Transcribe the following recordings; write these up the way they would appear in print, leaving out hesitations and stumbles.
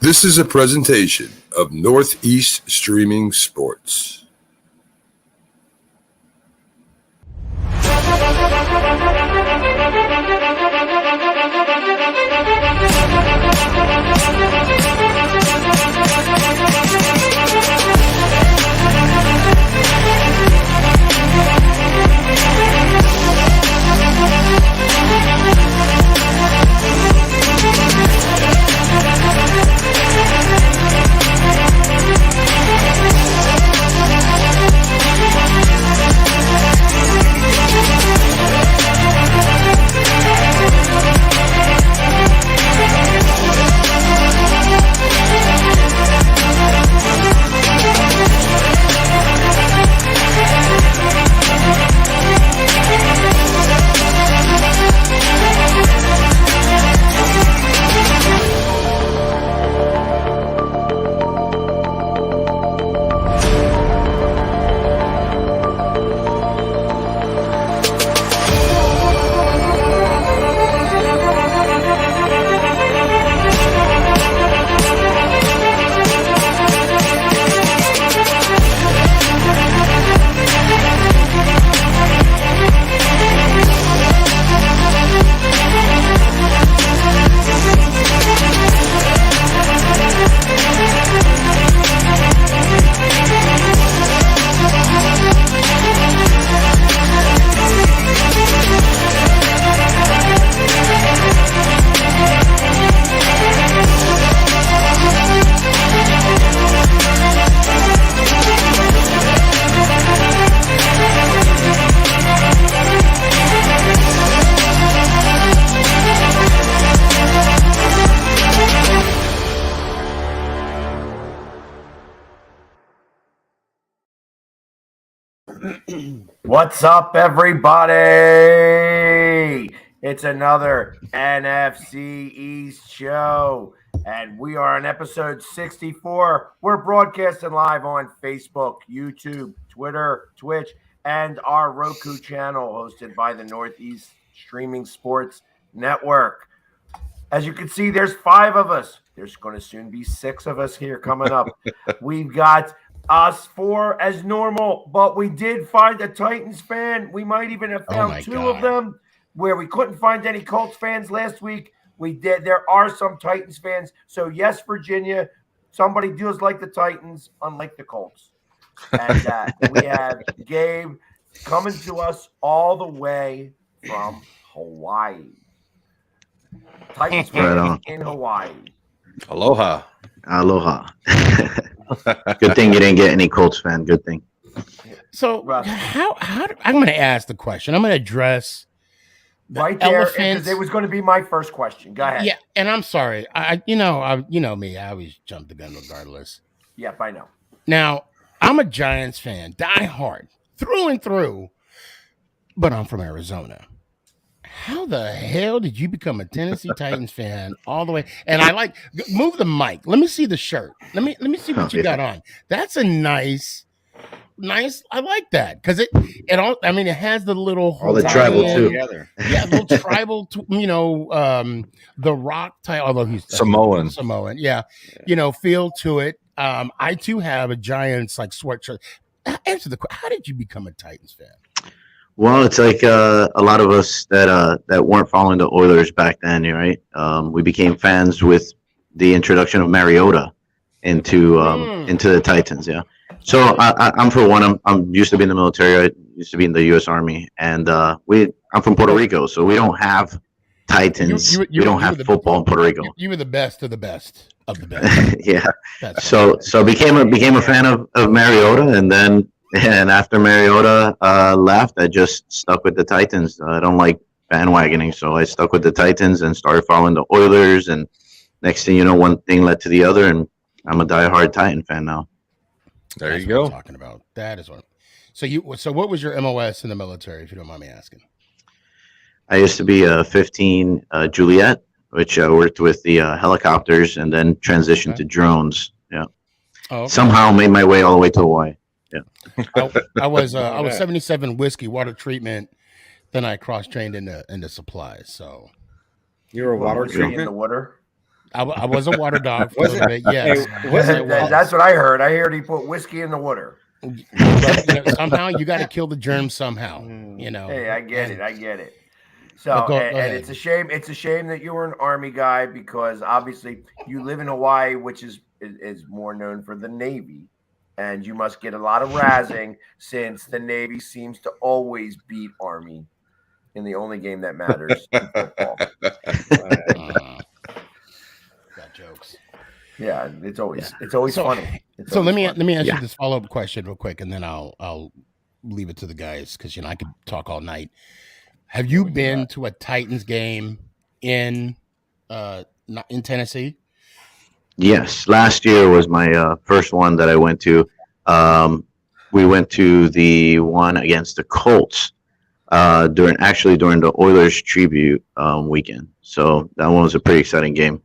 This is a presentation of Northeast Streaming Sports. What's up, everybody? It's another NFC East show, and we are on episode 64. We're broadcasting live on Facebook, YouTube, Twitter, Twitch, and our Roku channel, hosted by the Northeast Streaming Sports Network. As you can see, there's 5 of us. There's going to soon be 6 of us here coming up. We've got us 4 as normal, but we did find a Titans fan. We might even have found 2 of them where we couldn't find any Colts fans last week. We did. There are some Titans fans. So yes, Virginia, somebody does like the Titans, unlike the Colts. And we have Gabe coming to us all the way from Hawaii. Titans fan in Hawaii. Aloha. Good thing you didn't get any Colts fan. Good thing. So how I'm going to ask the question. I'm going to address right there because it was going to be my first question. Go ahead. Yeah, and I'm sorry. You know me. I always jump the gun regardless. Yep, I know. Now I'm a Giants fan, die hard, through and through, but I'm from Arizona. How the hell did you become a Tennessee Titans fan all the way? And I like move the mic. Let me see the shirt. Let me see what you got on. That's a nice. I like that because it all. I mean, it has the little all the tribal too. Yeah, little tribal. The Rock type. Although he's Samoan. Yeah, feel to it. I too have a Giants like sweatshirt. Answer the question. How did you become a Titans fan? Well, it's like a lot of us that weren't following the Oilers back then, right? We became fans with the introduction of Mariota into the Titans. Yeah. So I'm for one. I'm used to be in the military. I used to be in the U.S. Army, and I'm from Puerto Rico, so we don't have Titans. We don't have football in Puerto Rico. You were the best of the best of the best. Yeah. So became a fan of Mariota, and after Mariota left, I just stuck with the Titans. I don't like bandwagoning, so I stuck with the Titans and started following the Oilers. And next thing you know, one thing led to the other, and I'm a diehard Titan fan now. There you go. What I'm talking about. That is what. So what was your MOS in the military, if you don't mind me asking? I used to be a 15 Juliet, which I worked with the helicopters, and then transitioned to drones. Yeah. Oh, okay. Somehow made my way all the way to Hawaii. Yeah. I was 77 whiskey water treatment. Then I cross trained into supplies. So you're a water treatment in the water. I was a water dog for a Was little bit. Yes, That's what I heard. I heard he put whiskey in the water. But, somehow you got to kill the germs somehow. Hey, I get it. So, Go and ahead. it's a shame. It's a shame that you were an Army guy because obviously you live in Hawaii, which is more known for the Navy, and you must get a lot of razzing since the Navy seems to always beat Army in the only game that matters in football. Got jokes. Yeah, it's always So- funny. It's So let always me funny. ask you this follow up question real quick, and then I'll leave it to the guys because I could talk all night. Have you been to a Titans game in Tennessee? Yes, last year was my first one that I went to. We went to the one against the Colts during the Oilers tribute weekend. So that one was a pretty exciting game.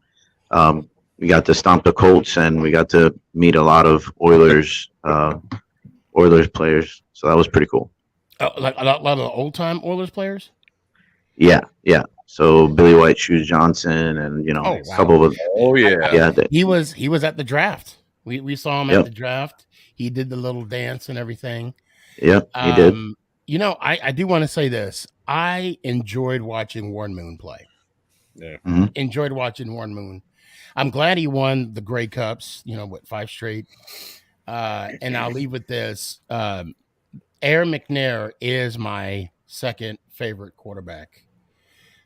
We got to stomp the Colts, and we got to meet a lot of Oilers players. So that was pretty cool. Like a lot of the old time Oilers players. Yeah. So Billy White, Shoes Johnson, and Oh, a wow. couple of Oh yeah. yeah. He was at the draft. We saw him Yep. at the draft. He did the little dance and everything. Yep, he did. I do want to say this. I enjoyed watching Warren Moon play. Yeah. Mhm. Enjoyed watching Warren Moon. I'm glad he won the Grey Cups, 5 straight. And I'll leave with this. Aaron McNair is my second favorite quarterback.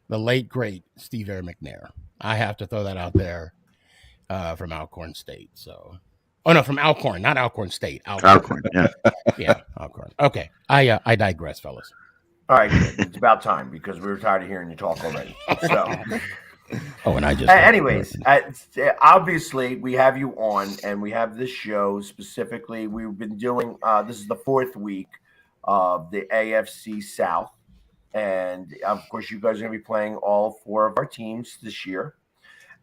The late, great Steve Aaron McNair. I have to throw that out there from Alcorn State. From Alcorn, not Alcorn State. Alcorn, yeah. Yeah, Alcorn. Okay, I digress, fellas. All right, good. It's about time because we were tired of hearing you talk already. So, Oh, and I just. anyways, obviously we have you on, and we have this show specifically. We've been doing. This is the 4th week of the AFC South, and of course, you guys are going to be playing all 4 of our teams this year.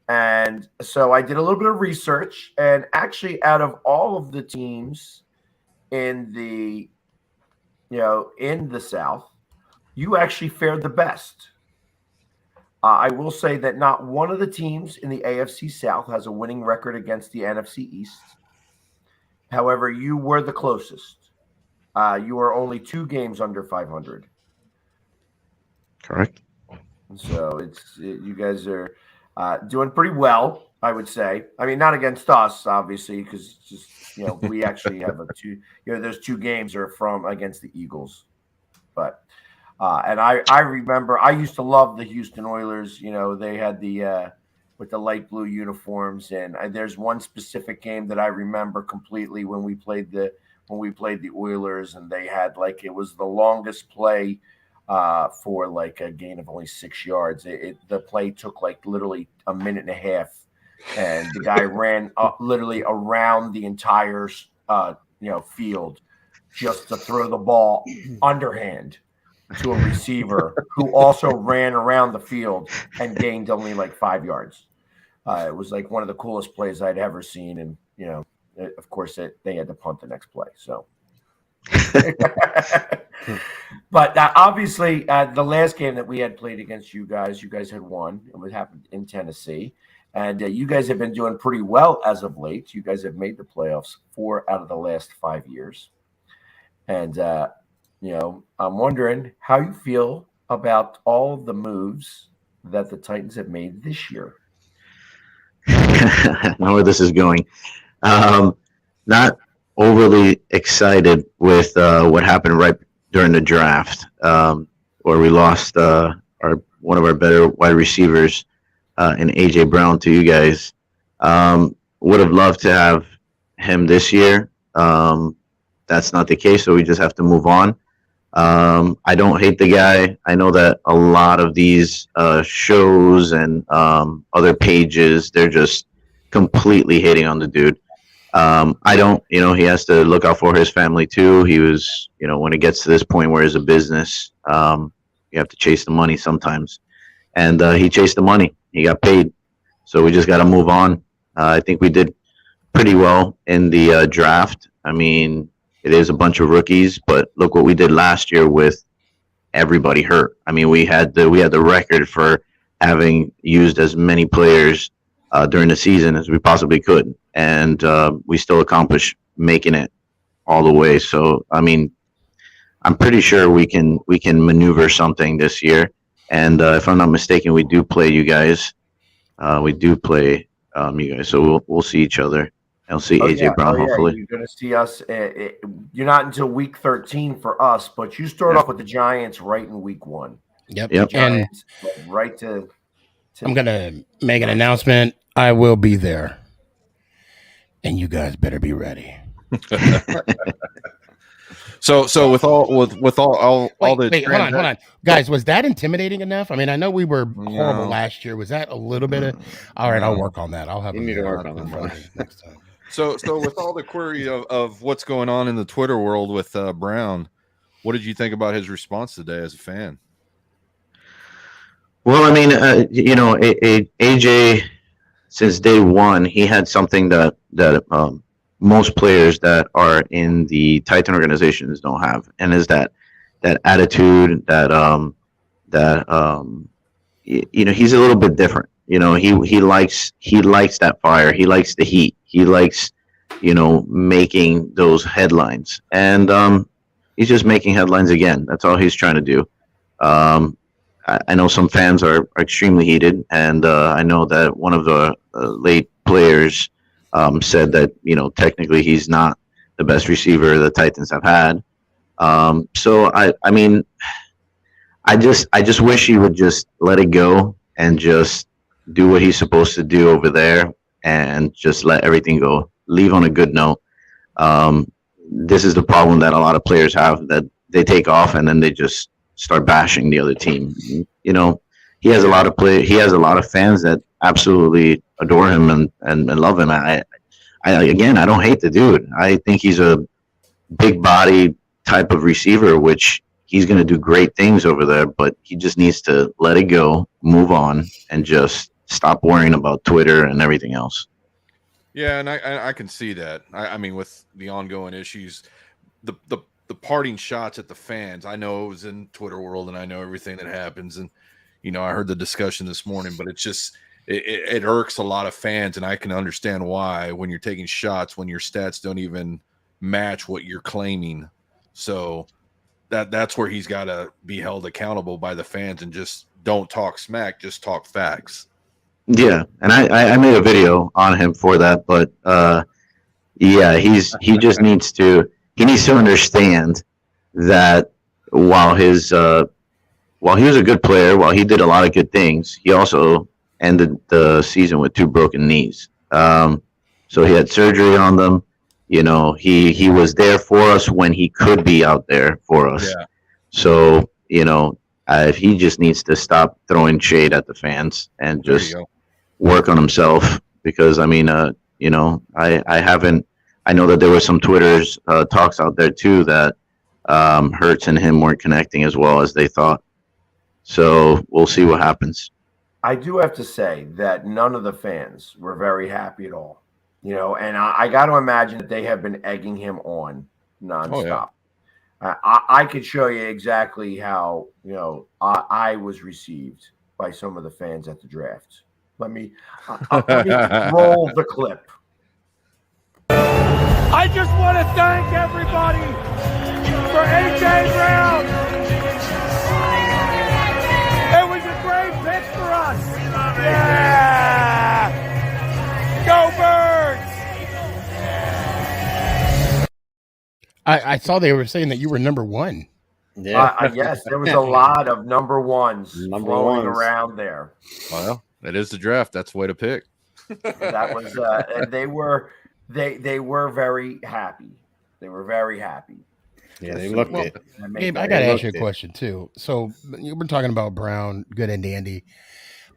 And so I did a little bit of research, and actually, out of all of the teams in the South, you actually fared the best. I will say that not one of the teams in the AFC South has a winning record against the NFC East. However, you were the closest. You were only 2 games under 500. Correct. So you guys are doing pretty well, I would say. I mean, not against us, obviously, because just we actually have those 2 games are from against the Eagles, but. And I remember I used to love the Houston Oilers. They had the with the light blue uniforms, and there's one specific game that I remember completely when we played the Oilers, and they had it was the longest play for a gain of only 6 yards. The play took literally a minute and a half, and the guy ran literally around the entire field just to throw the ball underhand to a receiver who also ran around the field and gained only 5 yards. It was one of the coolest plays I'd ever seen. And, of course, they had to punt the next play. So, but obviously, the last game that we had played against you guys had won. It happened in Tennessee. And you guys have been doing pretty well as of late. You guys have made the playoffs 4 out of the last 5 years. And, I'm wondering how you feel about all of the moves that the Titans have made this year. I know where this is going. Not overly excited with what happened right during the draft, where we lost one of our better wide receivers in AJ Brown to you guys. Would have loved to have him this year. That's not the case, so we just have to move on. I don't hate the guy. I know that a lot of these shows and other pages, they're just completely hating on the dude. I don't, he has to look out for his family too. He was, when it gets to this point where it's a business, you have to chase the money sometimes. And he chased the money. He got paid. So we just got to move on. I think we did pretty well in the draft. I mean, it is a bunch of rookies, but look what we did last year with everybody hurt. I mean, we had the record for having used as many players during the season as we possibly could, and we still accomplished making it all the way. So I mean, I'm pretty sure we can maneuver something this year. And if I'm not mistaken, we do play you guys. We do play you guys, so we'll see each other. I'll see AJ Brown hopefully. You're going to see us. You're not until week 13 for us, but you start off with the Giants right in week 1. Yep. Giants, right to. I'm gonna make an announcement. I will be there, and you guys better be ready. So with all the wait, hold on, guys. Was that intimidating enough? I mean, I know we were horrible last year. Was that a little bit of? All right, I'll work on that. I'll have. You need to work on that next time. So with all the query of what's going on in the Twitter world with Brown, what did you think about his response today as a fan? Well, I mean, AJ, since day one, he had something that most players that are in the Titan organizations don't have, and is that attitude he's a little bit different. He likes that fire. He likes the heat. He likes, making those headlines, and he's just making headlines again. That's all he's trying to do. I know some fans are extremely heated, and I know that one of the late players said that technically he's not the best receiver the Titans have had. So I mean, I just wish he would just let it go and just do what he's supposed to do over there, and just let everything go. Leave on a good note. This is the problem that a lot of players have, that they take off and then they just start bashing the other team. He has a lot of He has a lot of fans that absolutely adore him and love him. I don't hate the dude. I think he's a big body type of receiver, which he's going to do great things over there, but he just needs to let it go, move on, and just stop worrying about Twitter and everything else. Yeah, and I can see that. I mean, with the ongoing issues, the parting shots at the fans, I know it was in Twitter world, and I know everything that happens, and I heard the discussion this morning, but it's just it irks a lot of fans, and I can understand why, when you're taking shots when your stats don't even match what you're claiming. So that's where he's got to be held accountable by the fans, and just don't talk smack, just talk facts. Yeah, and I made a video on him for that, but he just needs to understand that while he was a good player, while he did a lot of good things, he also ended the season with 2 broken knees. So he had surgery on them. He was there for us when he could be out there for us. Yeah. So he just needs to stop throwing shade at the fans and just work on himself, because I mean, I know that there were some Twitter's talks out there too that Hurts and him weren't connecting as well as they thought. So we'll see what happens. I do have to say that none of the fans were very happy at all. And I got to imagine that they have been egging him on nonstop. Oh, yeah. I could show you exactly how I was received by some of the fans at the draft. Let me roll the clip. I just want to thank everybody for AJ Brown. It was a great pick for us. Yeah! Go Birds! I saw they were saying that you were number 1. Yeah. Yes, there was a lot of number ones flowing around there. Well, that is the draft. That's the way to pick. That was they were very happy. They were very happy. Yeah, they looked it. Gabe, I got to ask you a question too. So you've been talking about Brown, good and dandy,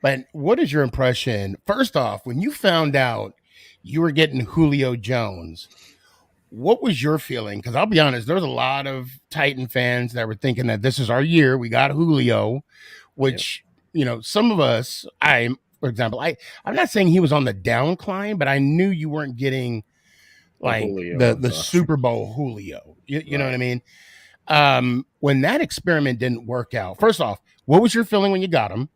but what is your impression? First off, when you found out you were getting Julio Jones, what was your feeling? Because I'll be honest, there's a lot of Titan fans that were thinking that this is our year. We got Julio, which some of us, for example, I'm not saying he was on the downcline, but I knew you weren't getting like the Super Bowl Julio. You know what I mean? When that experiment didn't work out, first off, what was your feeling when you got him?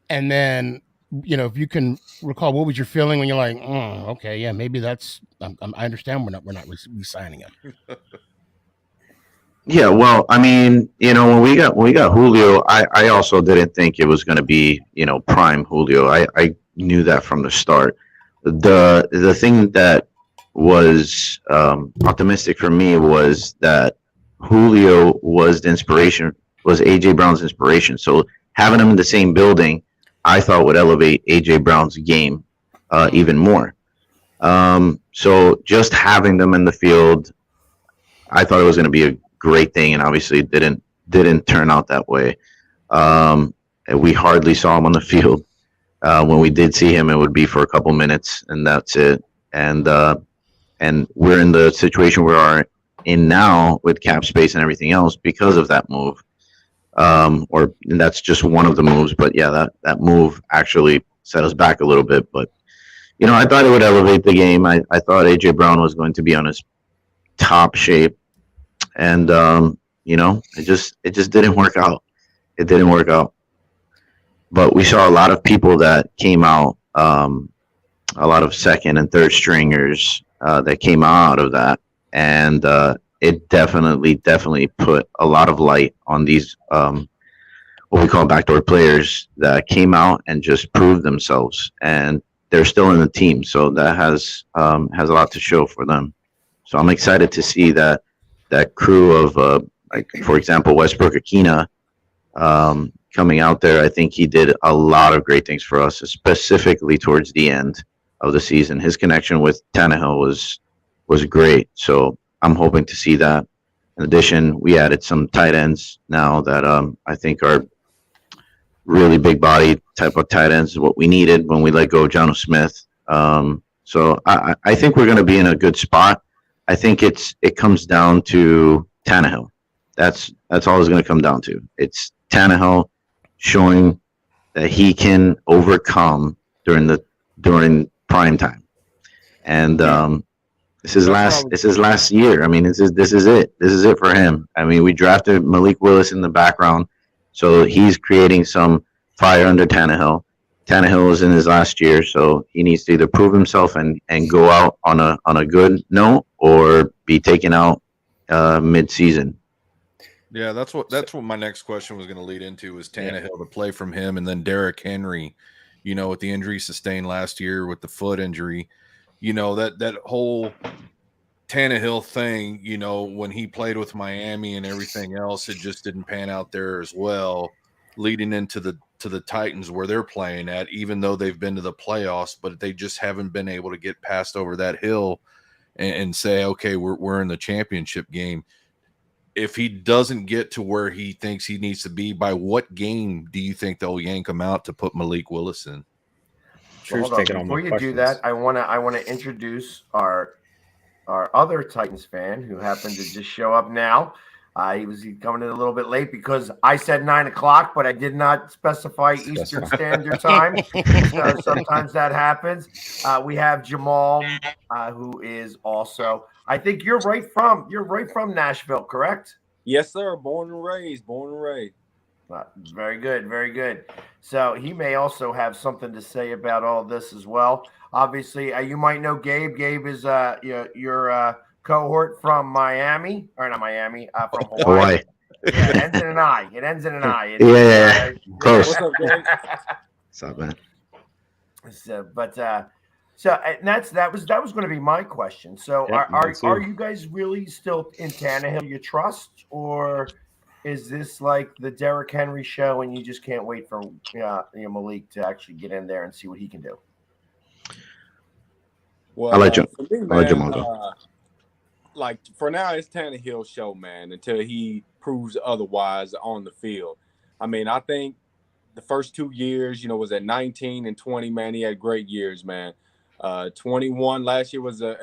And then if you can recall, what was your feeling when you're like, okay, yeah, maybe that's. I understand we're not re-signing him. Yeah, well, I mean, when we got Julio, I also didn't think it was going to be, prime Julio. I knew that from the start. The thing that was optimistic for me was that Julio was the inspiration, was AJ Brown's inspiration. So having him in the same building, I thought would elevate AJ Brown's game even more. So just having them in the field, I thought it was going to be a great thing, and obviously didn't turn out that way. We hardly saw him on the field. When we did see him, it would be for a couple minutes, and that's it. And we're in the situation we are in now with cap space and everything else because of that move. And that's just one of the moves, but yeah, that move actually set us back a little bit. But I thought it would elevate the game. I thought AJ Brown was going to be on his top shape, and it just didn't work out. It didn't work out. But we saw a lot of people that came out, a lot of second and third stringers that came out of that, and it definitely put a lot of light on these what we call backdoor players that came out and just proved themselves, and they're still in the team, so that has a lot to show for them. So I'm excited to see that crew of like, for example, Westbrook Akina coming out there. I think he did a lot of great things for us, specifically towards the end of the season. His connection with Tannehill was great, so I'm hoping to see that. In addition, we added some tight ends now that I think are really big body type of tight ends, what we needed when we let go of Jonnu Smith. So I think we're going to be in a good spot. I think it comes down to Tannehill. That's all it's going to come down to. It's Tannehill showing that he can overcome during prime time, and this is last year. I mean, this is it. This is it for him. I mean, we drafted Malik Willis in the background, so he's creating some fire under Tannehill. Tannehill is in his last year, so he needs to either prove himself and go out on a good note or be taken out mid-season. Yeah, that's what my next question was going to lead into, is Tannehill to play from him, and then Derrick Henry, with the injury sustained last year with the foot injury, that whole Tannehill thing, when he played with Miami and everything else, it just didn't pan out there as well, leading into the Titans where they're playing at, even though they've been to the playoffs, but they just haven't been able to get past over that hill and say, okay, we're in the championship game. If he doesn't get to where he thinks he needs to be, by what game do you think they'll yank him out to put Malik Willis in? Hold on. Before you do that, I want to introduce our other Titans fan who happened to just show up now. He was coming in a little bit late because I said 9 o'clock, but I did not specify Eastern Standard Time. So sometimes that happens. We have Jamal, who is also, I think you're right from Nashville, correct? Yes, sir. Born and raised. Very good, very good. So he may also have something to say about all this as well. Obviously, you might know Gabe. Gabe is your cohort from Miami, or not Miami, from Hawaii. Yeah, it ends in an I. Yeah, close. What's up, Gabe? What's up, man? That was going to be my question. So are you guys really still in Tannehill? You trust, or is this like the Derrick Henry show and you just can't wait for Malik to actually get in there and see what he can do? Well, I'll let you. For me, man, I'll let Jamal go. Like for now, it's Tannehill's show, man, until he proves otherwise on the field. I mean, I think the first 2 years, was at 19 and 20, man. He had great years, man. 21 last year was a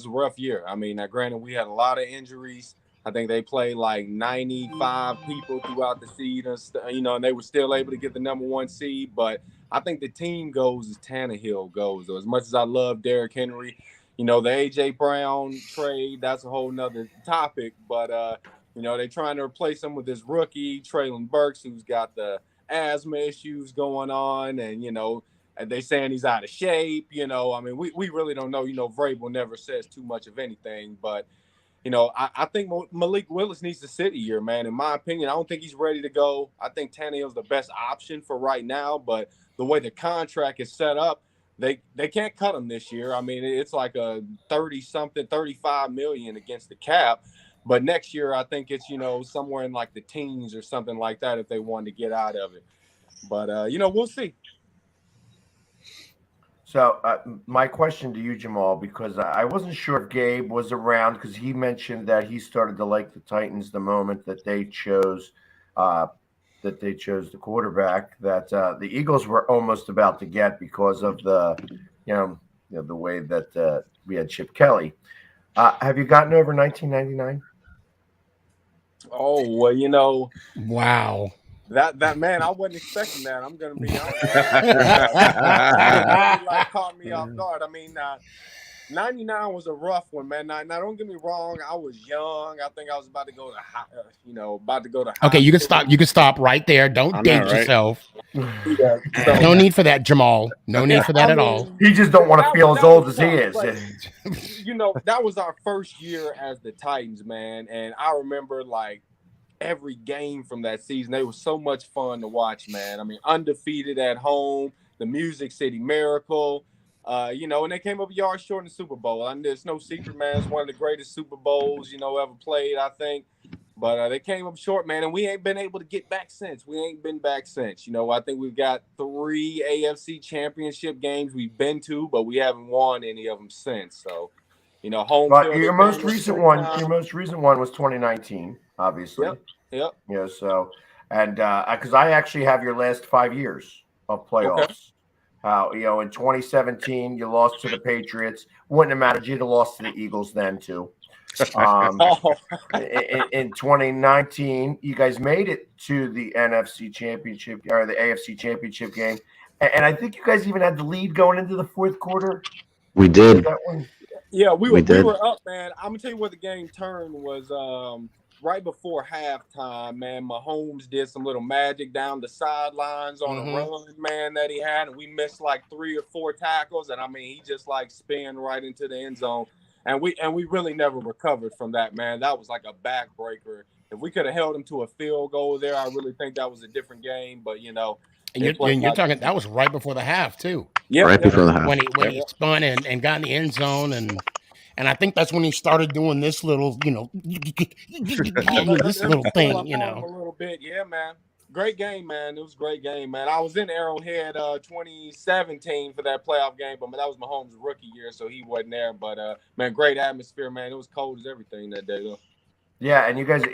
rough year. I mean, now granted, we had a lot of injuries. I think they played like 95 people throughout the season, and they were still able to get the number 1 seed. But I think the team goes as Tannehill goes. Though. As much as I love Derrick Henry, the A.J. Brown trade, that's a whole nother topic. But, they're trying to replace him with this rookie, Treylon Burks, who's got the asthma issues going on. And, And they saying he's out of shape. You know, I mean, we really don't know. You know, Vrabel never says too much of anything, but you know, I think Malik Willis needs to sit a year, man. In my opinion, I don't think he's ready to go. I think Tannehill's the best option for right now, but the way the contract is set up, they can't cut him this year. I mean, it's like a 30-something, $35 million against the cap. But next year, I think it's, you know, somewhere in like the teens or something like that if they wanted to get out of it. But, you know, we'll see. So my question to you, Jamal, because I wasn't sure if Gabe was around, because he mentioned that he started to like the Titans the moment that they chose the quarterback that the Eagles were almost about to get because of the the way that we had Chip Kelly. Have you gotten over 1999? Oh, well, you know. Wow. That man, I wasn't expecting that. I'm gonna be honest. That like caught me off guard. I mean, 99 was a rough one, man. Now, don't get me wrong. I was young. I think I was about to go to high. Okay, you can stop. You can stop right there. Don't date yourself. Yeah, no need for that, Jamal. No need for that at all. He just don't want to feel as old as he is. Like, you know, that was our first year as the Titans, man, and I remember like every game from that season. They were so much fun to watch, man. I mean, undefeated at home, the Music City Miracle, you know, and they came up yards short in the Super Bowl. And there's no secret, man. It's one of the greatest Super Bowls, you know, ever played, I think. But they came up short, man, and we ain't been able to get back since. We ain't been back since. You know, I think we've got 3 AFC championship games we've been to, but we haven't won any of them since. So, you know, home. But your most recent one was 2019. Obviously. Yep. Yeah. So, and because I actually have your last 5 years of playoffs. Okay. How in 2017 you lost to the Patriots. Wouldn't have mattered. You'd have lost to the Eagles then too. In 2019, you guys made it to the NFC Championship or the AFC Championship game, and I think you guys even had the lead going into the fourth quarter. We did. That one. Yeah, we were up, man. I'm gonna tell you where the game turned was right before halftime, man. Mahomes did some little magic down the sidelines on a run, man, that he had, and we missed like 3 or 4 tackles, and I mean he just like spin right into the end zone, and we really never recovered from that, man. That was like a backbreaker. If we could have held him to a field goal there, I really think that was a different game. But you know, and you're talking that was right before the half too. Yeah, right before the half when he spun and got in the end zone, and I think that's when he started doing this little, this little thing, a little bit, yeah, man. Great game, man. It was a great game, man. I was in Arrowhead 2017 for that playoff game, but that was Mahomes' rookie year, so he wasn't there. But man, great atmosphere, man. It was cold as everything that day, though. Yeah, and you guys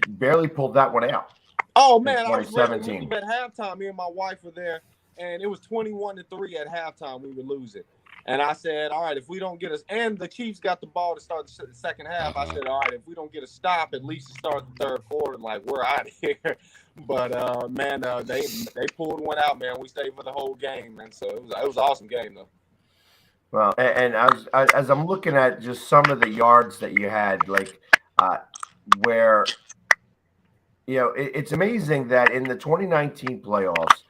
barely pulled that one out. Oh man, I was 2017 at halftime. Me and my wife were there, and it was 21-3 at halftime. We were losing. And I said, all right, if we don't get us, and the Chiefs got the ball to start the second half. I said, all right, if we don't get a stop, at least to start the third quarter, like we're out of here. But man, they pulled one out, man. We stayed for the whole game, man. So it was an awesome game, though. Well, and as I'm looking at just some of the yards that you had, like where it's amazing that in the 2019 playoffs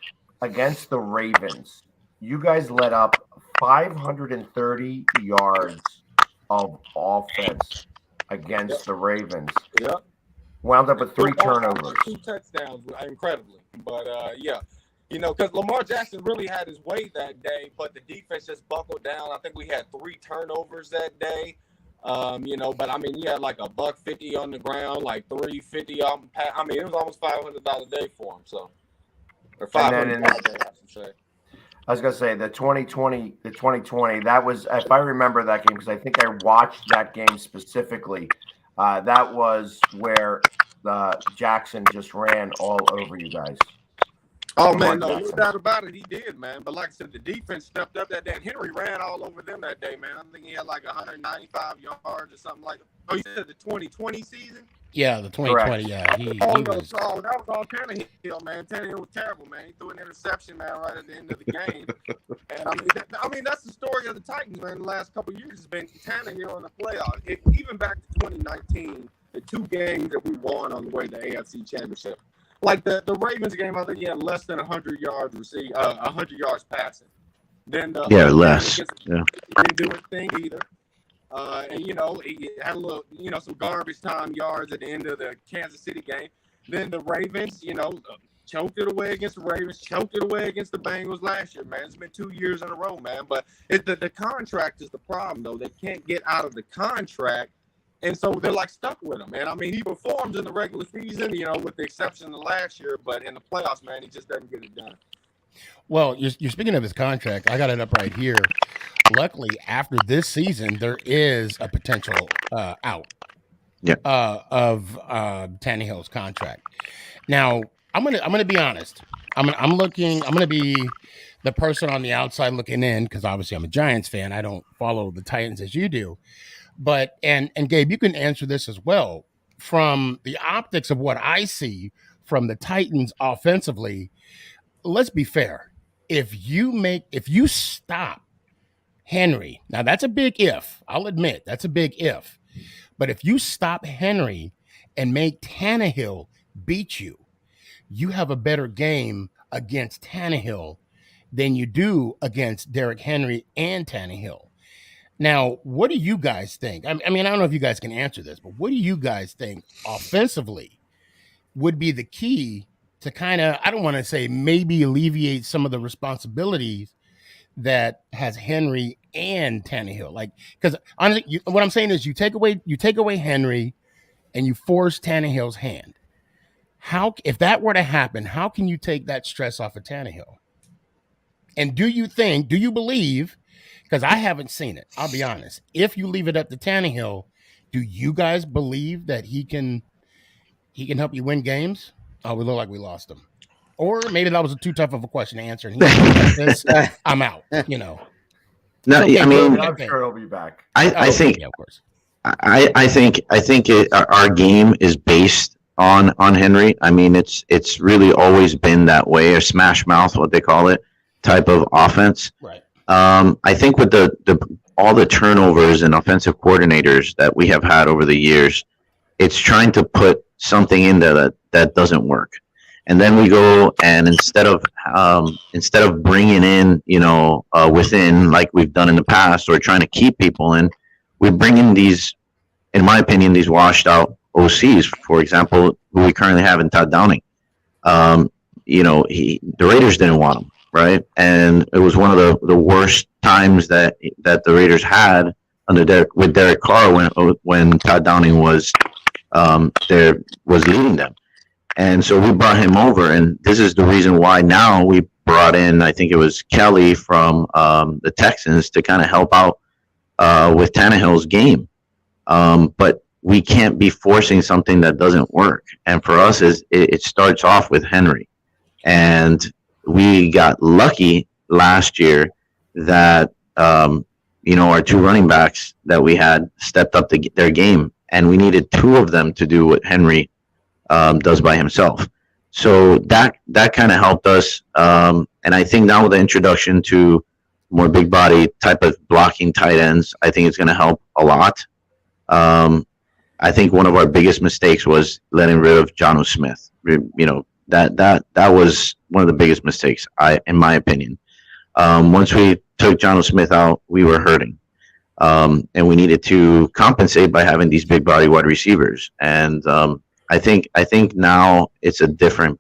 against the Ravens, you guys let up 530 yards of offense against the Ravens. Yep. Wound up with 3 turnovers. 2 touchdowns, incredibly. But, yeah, because Lamar Jackson really had his way that day, but the defense just buckled down. I think we had 3 turnovers that day. But, I mean, he had like $150 on the ground, like $350 on I mean, it was almost $500 a day for him. So, or $500 a day, I should say. I was going to say the 2020, that was, if I remember that game, because I think I watched that game specifically, that was where Jackson just ran all over you guys. Oh, man, no doubt about it. He did, man. But like I said, the defense stepped up that day. And Henry ran all over them that day, man. I think he had like 195 yards or something like that. Oh, you said the 2020 season? Yeah, the 2020, yeah. He was. Oh, that was all Tannehill, man. Tannehill was terrible, man. He threw an interception, man, right at the end of the game. And I mean, that's the story of the Titans, man. The last couple of years has been Tannehill in the playoffs. Even back to 2019, the 2 games that we won on the way to the AFC Championship. Like the Ravens game, I think he had less than 100 yards 100 yards passing. Then the less. Yeah. didn't do a thing either. And he had a little, some garbage time yards at the end of the Kansas City game. Then the Ravens, choked it away against the Ravens, choked it away against the Bengals last year, man. It's been 2 years in a row, man. But the contract is the problem, though. They can't get out of the contract, and so they're like stuck with him, man. I mean, he performs in the regular season, with the exception of last year, but in the playoffs, man, he just doesn't get it done. Well, you're speaking of his contract. I got it up right here. Luckily, after this season, there is a potential out of Tannehill's contract. Now, I'm gonna be honest. I'm gonna be the person on the outside looking in, because obviously I'm a Giants fan. I don't follow the Titans as you do. But and Gabe, you can answer this as well. From the optics of what I see from the Titans offensively, let's be fair. If you stop Henry, now that's a big if. I'll admit that's a big if. But if you stop Henry and make Tannehill beat you, you have a better game against Tannehill than you do against Derrick Henry and Tannehill. Now, what do you guys think? I mean, I don't know if you guys can answer this, but what do you guys think offensively would be the key to kind of, I don't want to say maybe alleviate some of the responsibilities that has Henry and Tannehill? Like, because honestly, what I'm saying is you take away Henry and you force Tannehill's hand. How, if that were to happen, how can you take that stress off of Tannehill? And do you believe, because I haven't seen it, I'll be honest, if you leave it up to Tannehill, do you guys believe that he can help you win games? Oh, we look like we lost him. Or maybe that was too tough of a question to answer. And I'm out, No, okay, I mean, I'm sure he'll be back. I think, yeah, of course. I think our game is based on Henry. I mean, it's really always been that way, a smash mouth, what they call it, type of offense. Right. I think with all the turnovers and offensive coordinators that we have had over the years, it's trying to put something in there that doesn't work. And then we go and instead of bringing in, within like we've done in the past, or trying to keep people in, we bring in these, in my opinion, these washed out OCs, for example, who we currently have in Todd Downing. The Raiders didn't want him, right? And it was one of the worst times that the Raiders had with Derek Carr when Todd Downing was leading them. And so we brought him over, and this is the reason why now we brought in, I think it was Kelly from the Texans, to kind of help out with Tannehill's game. But we can't be forcing something that doesn't work. And for us, it starts off with Henry. And we got lucky last year that, our two running backs that we had stepped up their game, and we needed two of them to do what Henry does by himself. So that kind of helped us. And I think now with the introduction to more big body type of blocking tight ends, I think it's going to help a lot. I think one of our biggest mistakes was letting rid of Jonnu Smith. That was one of the biggest mistakes, in my opinion. Once we took Jonnu Smith out, we were hurting. And we needed to compensate by having these big body wide receivers. And I think now it's a different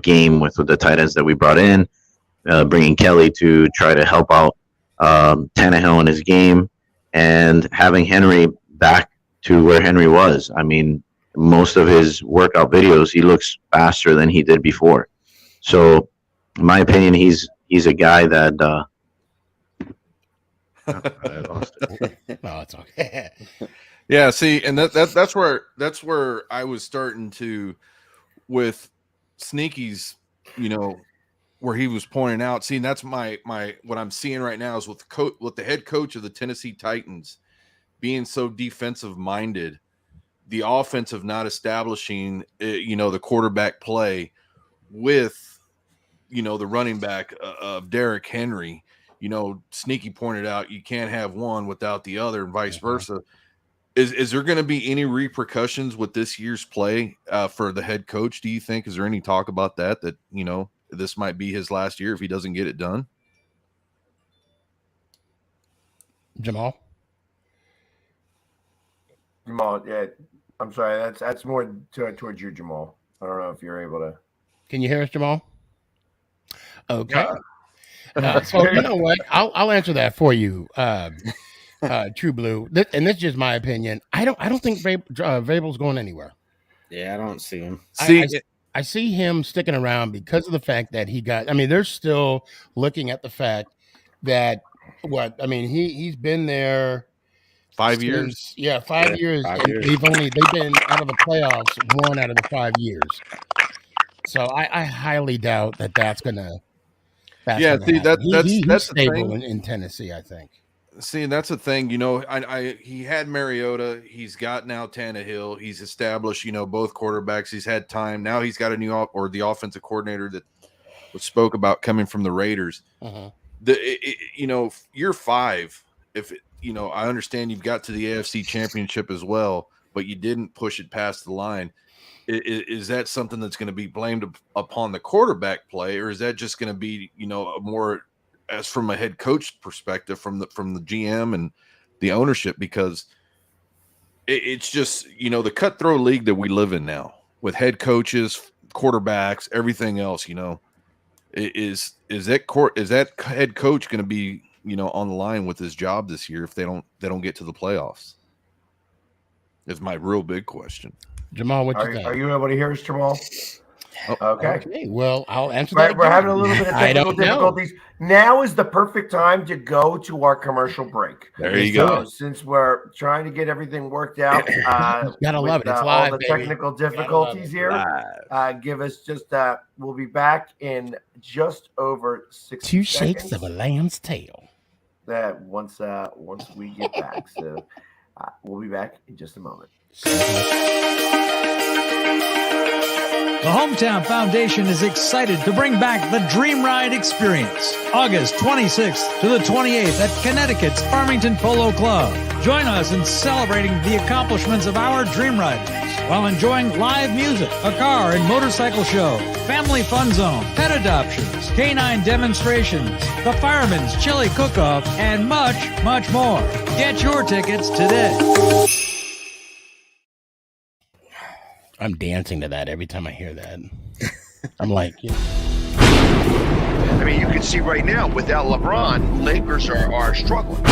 game with the tight ends that we brought in, bringing Kelly to try to help out Tannehill in his game, and having Henry back to where Henry was. I mean, most of his workout videos, he looks faster than he did before. So, in my opinion, he's a guy that. I lost it. No, it's okay. Yeah, see, and that's where I was starting to, with Sneaky's, where he was pointing out. See, that's my what I'm seeing right now is with the head coach of the Tennessee Titans being so defensive minded, the offensive not establishing, the quarterback play with, the running back of Derrick Henry. Sneaky pointed out you can't have one without the other, and vice versa. Is there going to be any repercussions with this year's play for the head coach, do you think? Is there any talk about that this might be his last year if he doesn't get it done? Jamal. Jamal, yeah. I'm sorry. That's more towards you, Jamal. I don't know if you're able to. Can you hear us, Jamal? Okay. So you know what? I'll answer that for you, True Blue. And this is just my opinion. I don't think Vrabel's going anywhere. Yeah, I don't see him. I see him sticking around because of the fact that he got. I mean, they're still looking at the fact that he's been there 5 years. since, 5 years. 5 and years. they've been out of the playoffs 1 out of the 5 years. So I highly doubt that that's gonna. He's stable in Tennessee, I think. See, that's the thing. You know, he had Mariota. He's got now Tannehill. He's established, both quarterbacks. He's had time. Now he's got the offensive coordinator that was spoke about coming from the Raiders. Uh-huh. Year 5. I understand you've got to the AFC Championship as well, but you didn't push it past the line. Is that something that's going to be blamed upon the quarterback play, or is that just going to be, more as from a head coach perspective from the GM and the ownership? Because it's just, the cutthroat league that we live in now with head coaches, quarterbacks, everything else. Is that head coach going to be, on the line with his job this year if they don't get to the playoffs? Is my real big question. Jamal, what you got? Are you able to hear us, Jamal? Okay. Well, I'll answer that. We're having a little bit of technical difficulties. Know. Now is the perfect time to go to our commercial break. There you go. Since we're trying to get everything worked out, gotta love it. It's live, all the technical difficulties here. Give us just. We'll be back in just over 60 2 seconds. shakes of a lamb's tail. That once we get back, so we'll be back in just a moment. The Hometown Foundation is excited to bring back the Dream Ride experience, August 26th to the 28th at Connecticut's Farmington Polo Club. Join us in celebrating the accomplishments of our Dream Riders while enjoying live music, a car and motorcycle show, family fun zone, pet adoptions, canine demonstrations, the Fireman's Chili Cook-Off, and much, much more. Get your tickets today. I'm dancing to that every time I hear that. I'm like, I mean, you can see right now, without LeBron, Lakers are struggling.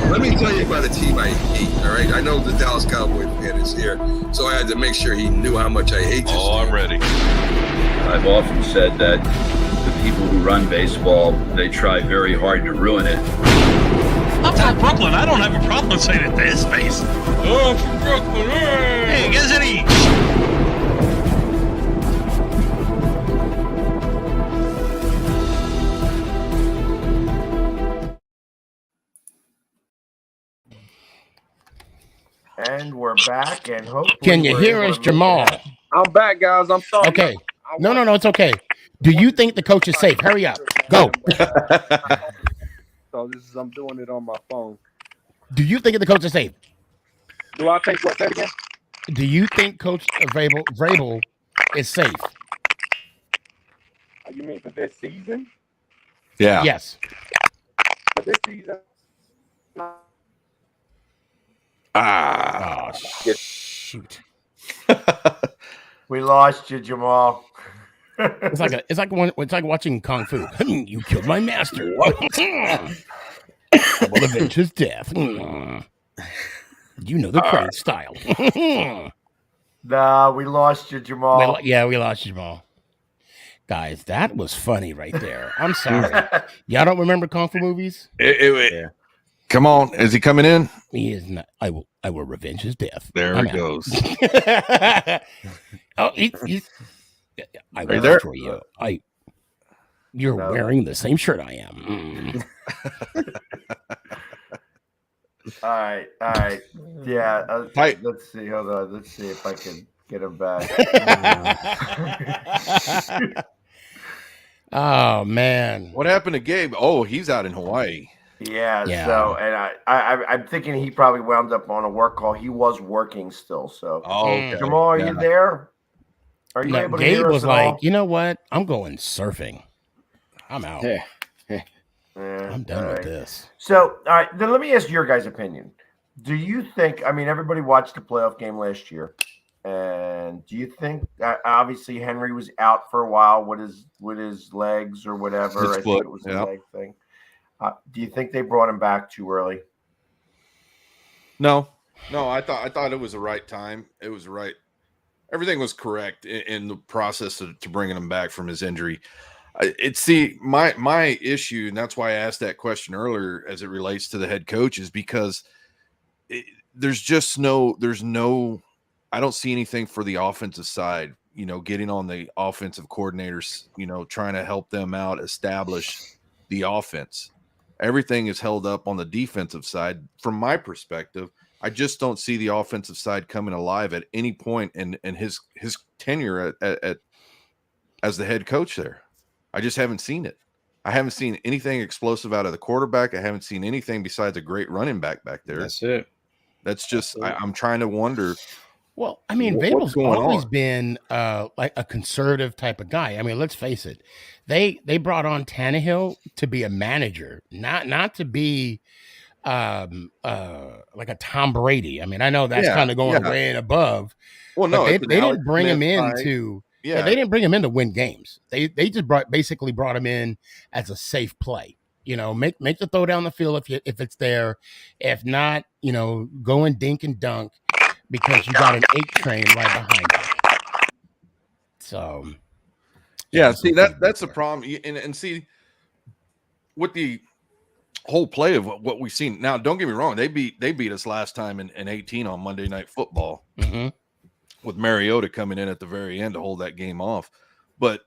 Let me tell you about a team I hate, all right? I know the Dallas Cowboy fan is here, so I had to make sure he knew how much I hate this team. I'm ready. I've often said that the people who run baseball, they try very hard to ruin it. I'm from Brooklyn. I don't have a problem saying it to his face. Oh, I'm from Brooklyn. Hey, get us each. And we're back, and hopefully can you hear us, Jamal? I'm back, guys. I'm sorry. Okay. No, it's okay. Do you think the coach is safe? Hurry up. Go. So I'm doing it on my phone. Do you think the coach is safe? Do I think what that again? Do you think Coach Vrabel is safe? You mean for this season? Yeah. Yes. For this season? Oh, shoot. We lost you, Jamal. It's like watching Kung Fu. You killed my master. I will avenge his death. You know the credit style. Nah, we lost you, Jamal. We lost you, Jamal. Guys, that was funny right there. I'm sorry. Y'all don't remember Kung Fu movies? Yeah. Come on, is he coming in? He is not. I will revenge his death. There it goes. Oh, he's. I will there? destroy you. You're wearing the same shirt I am. All right. Yeah. Let's see. Hold on. Let's see if I can get him back. Oh man, what happened to Gabe? Oh, he's out in Hawaii. Yeah. So, and I'm thinking he probably wound up on a work call. He was working still. So, okay. Jamal, are you there? Are you able to Gabe hear us was at like, all? you know what? I'm going surfing. I'm out. Yeah. I'm done with this. So, all right, then let me ask your guys' opinion. Do you think? I mean, everybody watched the playoff game last year, and do you think? Obviously, Henry was out for a while with his legs or whatever. I think it was a leg thing. Do you think they brought him back too early? No. I thought it was the right time. It was right. Everything was correct in the process to bringing him back from his injury. My issue, and that's why I asked that question earlier as it relates to the head coach, is because there's no I don't see anything for the offensive side, getting on the offensive coordinators, trying to help them out, establish the offense. Everything is held up on the defensive side. From my perspective, I just don't see the offensive side coming alive at any point in his tenure at as the head coach there. I just haven't seen it. I haven't seen anything explosive out of the quarterback. I haven't seen anything besides a great running back there. That's it. That's just I'm trying to wonder. Well, I mean, Vrabel's always been like a conservative type of guy. I mean, let's face it. They brought on Tannehill to be a manager, not to be like a Tom Brady. I mean, I know that's kind of going way and above. Well, no, they didn't bring him in to they didn't bring him in to win games. They just basically brought him in as a safe play. Make the throw down the field if it's there. If not, go and dink and dunk because you got an 8 train right behind you. So see that's the problem. And see with the whole play of what we've seen. Now, don't get me wrong, they beat us last time in 18 on Monday Night Football. Mm-hmm. With Mariota coming in at the very end to hold that game off. But,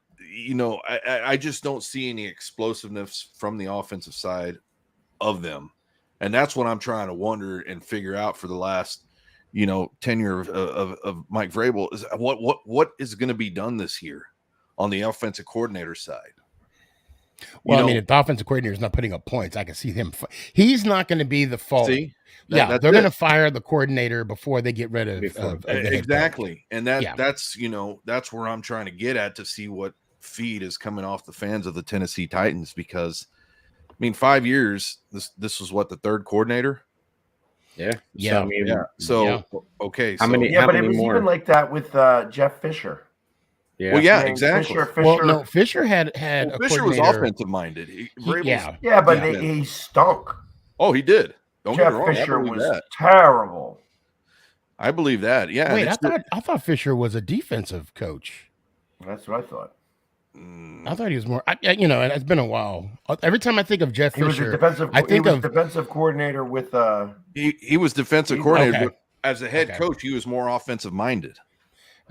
I just don't see any explosiveness from the offensive side of them. And that's what I'm trying to wonder and figure out for the last, tenure of Mike Vrabel is what is going to be done this year on the offensive coordinator side. Well, I mean, if the offensive coordinator is not putting up points, I can see him. He's not going to be the fault. See? They're going to fire the coordinator before they get rid of the exactly. And that's that's where I'm trying to get at to see what feed is coming off the fans of the Tennessee Titans, because I mean, 5 years, this was what, the third coordinator? Yeah. So okay. How many but it was more? Even like that with Jeff Fisher. Yeah. Well, exactly. Fisher had Fisher was offensive minded. But he stunk. Oh, he did. Don't Jeff get me wrong. Fisher was terrible. I believe that. Yeah. Wait, I thought Fisher was a defensive coach. That's what I thought. I thought he was more. It's been a while. Every time I think of Jeff Fisher, he was defensive coordinator with. He was defensive coordinator, but as a head coach, he was more offensive minded.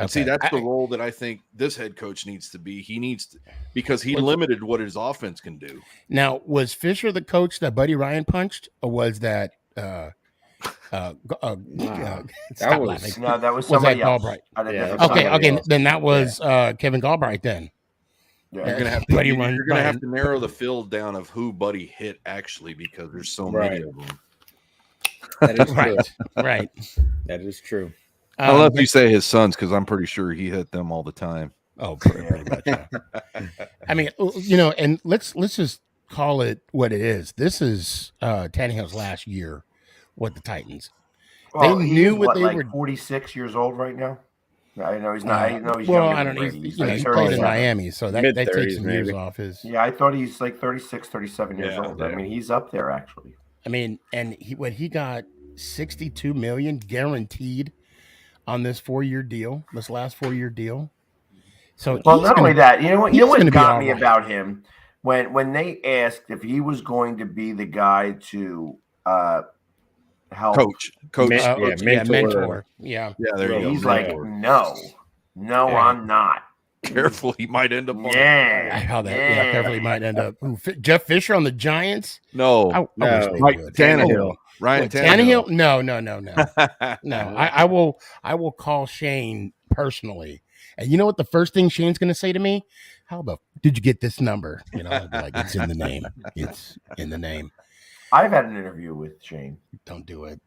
And see, that's the role that I think this head coach needs to be. He needs to, because he limited what his offense can do. Now, was Fisher the coach that Buddy Ryan punched, or was that? That was somebody else. Okay. Then that was Kevin Galbraith. Then you're gonna have to narrow the field down of who Buddy hit actually, because there's so many of them. That is right. That is true. Unless you say his sons, because I'm pretty sure he hit them all the time. Oh, pretty much. Yeah. I mean, and let's just call it what it is. This is Tannehill's last year with the Titans. Well, they knew what they were. 46 years old right now. I know he's not. I know he's I don't know. He played in Miami, so that takes some years off his. Yeah, I thought he's like 36, 37 years old. I mean, he's up there actually. I mean, and he got $62 million guaranteed on this 4-year deal, this last 4-year deal. So not only that, you know what got me about him when they asked if he was going to be the guy to help coach, mentor. Yeah, there you go. He's like, no, I'm not. Careful, he might end up on careful, he might end up. Jeff Fisher on the Giants? No. Mike Tannehill. Ryan Tannehill? No. No. I will call Shane personally. And you know what the first thing Shane's going to say to me? How about, did you get this number? I'll be like, it's in the name. It's in the name. I've had an interview with Shane. Don't do it.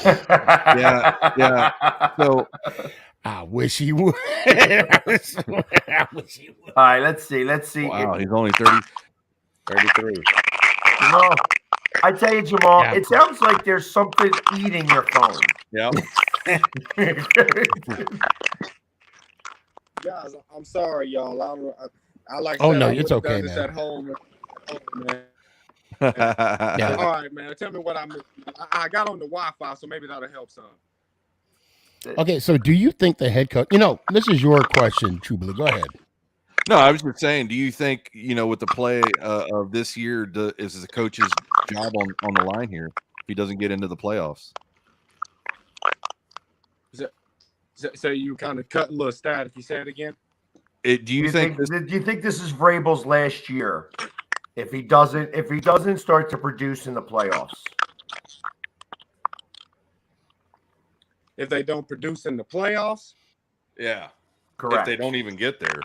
Yeah. So I wish he would. All right, let's see. Wow, he's only 33. Jamal, I tell you, Jamal, Yeah. it sounds like there's something eating your phone. Yeah. Guys, I'm sorry, y'all. I like. Oh, said, no, I it's would've okay, done this man. at home. Man. Yeah. All right, man. Tell me what I missed. I got on the Wi-Fi, so maybe that'll help some. Okay, so do you think the head coach? This is your question, True Blue. Go ahead. No, I was just saying, do you think, with the play of this year, is the coach's job on the line here if he doesn't get into the playoffs? So you kind of cut a little stat if you say it again. Do you think this? Do you think this is Vrabel's last year? If he doesn't start to produce in the playoffs, If they don't produce in the playoffs, Yeah. correct. If they don't even get there.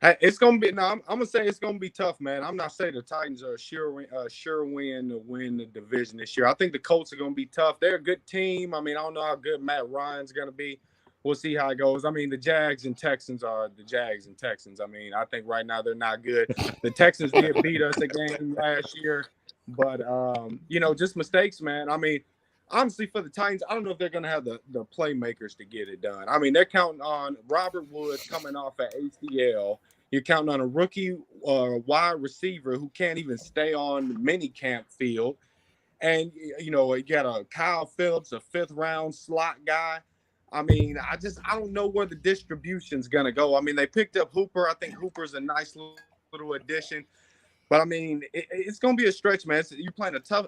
hey, it's gonna be. No, I'm gonna say it's gonna be tough, man. I'm not saying the Titans are a sure win to win the division this year. I think the Colts are gonna be tough. They're a good team. I mean, I don't know how good Matt Ryan's gonna be. We'll see how it goes. I mean, the Jags and Texans are the Jags and Texans. I mean, I think right now they're not good. The Texans did beat us a game last year, but just mistakes, man. I mean, honestly, for the Titans, I don't know if they're going to have the playmakers to get it done. I mean, they're counting on Robert Woods coming off at ACL. You're counting on a rookie wide receiver who can't even stay on mini camp field. And, you got a Kyle Phillips, a 5th-round slot guy. I mean, I don't know where the distribution's going to go. I mean, they picked up Hooper. I think Hooper's a nice little addition. But, I mean, it's going to be a stretch, man. You're playing a tough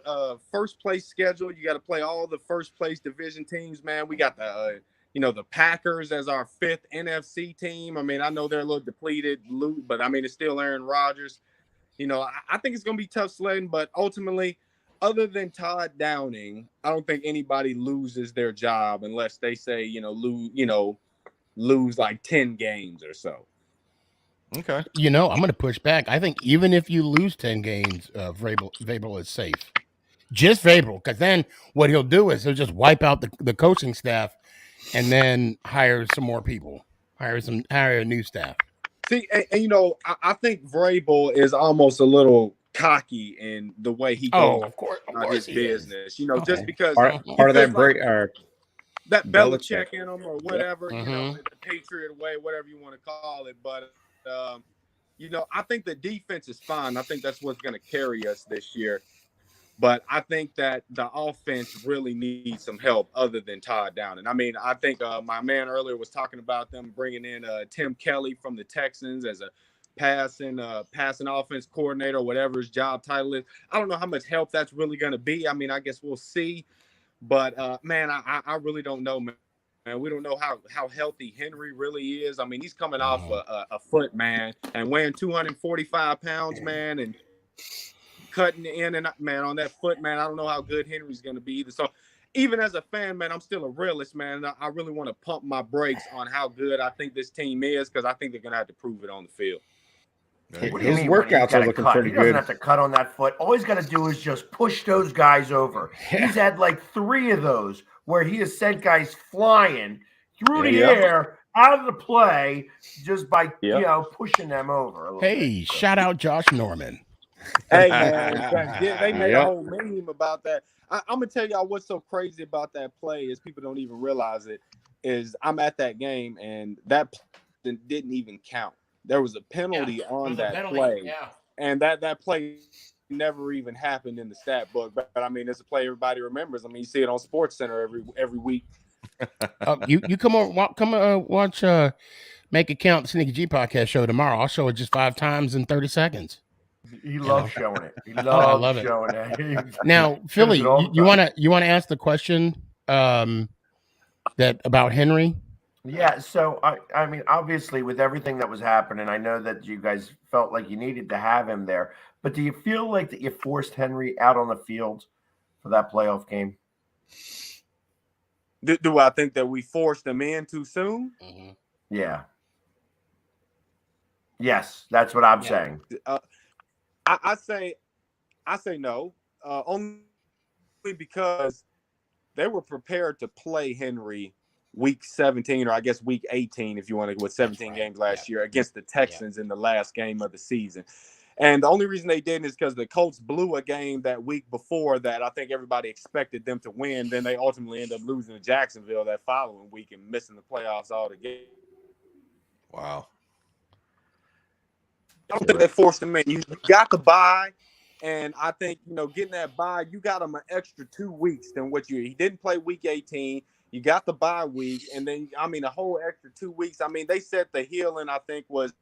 first-place schedule. You got to play all the first-place division teams, man. We got the Packers as our 5th NFC team. I mean, I know they're a little depleted, but, I mean, it's still Aaron Rodgers. I think it's going to be tough sledding, but ultimately, other than Todd Downing, I don't think anybody loses their job unless they say, lose like 10 games or so. Okay. I'm going to push back. I think even if you lose 10 games, Vrabel is safe. Just Vrabel, because then what he'll do is he'll just wipe out the coaching staff and then hire some more people, hire a new staff. See, and I think Vrabel is almost a little cocky in the way he goes of course his business. Okay. Just because part of that break or that Belichick. Belichick in him or whatever, Mm-hmm. The Patriot way, whatever you want to call it. But I think the defense is fine. I think that's what's going to carry us this year. But I think that the offense really needs some help other than Todd Downing. I mean, I think my man earlier was talking about them bringing in Tim Kelly from the Texans as a passing offense coordinator, whatever his job title is. I don't know how much help that's really going to be. I mean, I guess we'll see. But, man, I really don't know, man. And we don't know how healthy Henry really is. I mean, he's coming off a foot, man, and weighing 245 pounds, man, and cutting in and out, man, on that foot, man. I don't know how good Henry's going to be either. So even as a fan, man, I'm still a realist, man. I really want to pump my brakes on how good I think this team is because I think they're going to have to prove it on the field. His workouts are looking pretty He doesn't good. have to cut on that foot. All he's got to do is just push those guys over. He's had like 3 of those where he has sent guys flying through the air out of the play just by pushing them over. Hey, shout out Josh Norman. Hey, man, they made a whole meme about that. I'm going to tell y'all what's so crazy about that play is people don't even realize it, is I'm at that game, and that didn't even count. There was a penalty on that play, and that play never even happened in the stat book. But I mean, it's a play everybody remembers. I mean, you see it on SportsCenter every week. You come watch Make It Count, the Sneaky G podcast show tomorrow. I'll show it just 5 times in 30 seconds. He loves showing it. He loves I love showing it. Now, Philly, you want to ask the question that about Henry? Yeah, so I mean, obviously, with everything that was happening, I know that you guys felt like you needed to have him there. But do you feel like that you forced Henry out on the field for that playoff game? Do I think that we forced him in too soon? Mm-hmm. Yeah. Yes, that's what I'm saying. I say no, only because they were prepared to play Henry week 17, or I guess week 18, if you want to go with 17 games last year against the Texans in the last game of the season. And the only reason they didn't is because the Colts blew a game that week before that I think everybody expected them to win. Then they ultimately end up losing to Jacksonville that following week and missing the playoffs altogether. Wow. I don't think they forced him in. You got the bye, and I think, getting that bye, you got him an extra 2 weeks than what he didn't play week 18. You got the bye week, and then, a whole extra 2 weeks. They said the healing, I think, was